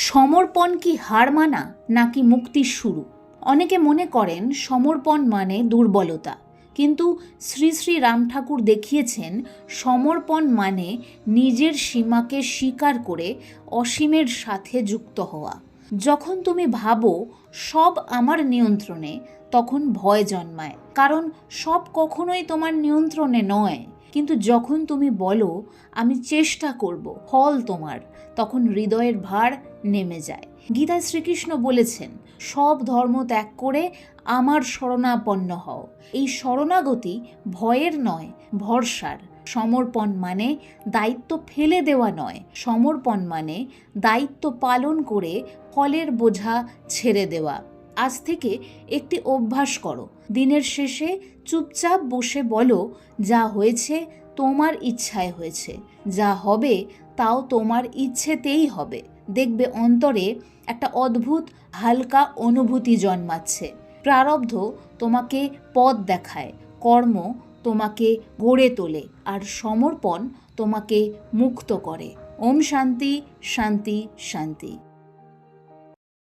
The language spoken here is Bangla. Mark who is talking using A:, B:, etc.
A: সমর্পণ কি হার মানা নাকি মুক্তির শুরু? অনেকে মনে করেন সমর্পণ মানে দুর্বলতা, কিন্তু শ্রী শ্রী রাম ঠাকুর দেখিয়েছেন সমর্পণ মানে নিজের সীমাকে স্বীকার করে অসীমের সাথে যুক্ত হওয়া। যখন তুমি ভাবো সব আমার নিয়ন্ত্রণে, তখন ভয় জন্মায়, কারণ সব কখনোই তোমার নিয়ন্ত্রণে নয়। কিন্তু যখন তুমি বলো আমি চেষ্টা করব, ফল তোমার, তখন হৃদয়ের ভার নেমে যায়। গীতায় শ্রীকৃষ্ণ বলেছেন, সব ধর্ম ত্যাগ করে আমার শরণাপন্ন হও। এই শরণাগতি ভয়ের নয়, ভরসার। সমর্পণ মানে দায়িত্ব ফেলে দেওয়া নয়, সমর্পণ মানে দায়িত্ব পালন করে ফলের বোঝা ছেড়ে দেওয়া। আজ থেকে একটি অভ্যাস করো, দিনের শেষে চুপচাপ বসে বলো, যা হয়েছে তোমার ইচ্ছায় হয়েছে, যা হবে তাও তোমার ইচ্ছেতেই হবে। দেখবে অন্তরে একটা অদ্ভুত হালকা অনুভূতি জন্মাচ্ছে। প্রারব্ধ তোমাকে পথ দেখায়, কর্ম তোমাকে গড়ে তোলে, আর সমর্পণ তোমাকে মুক্ত করে। ওম শান্তি শান্তি শান্তি।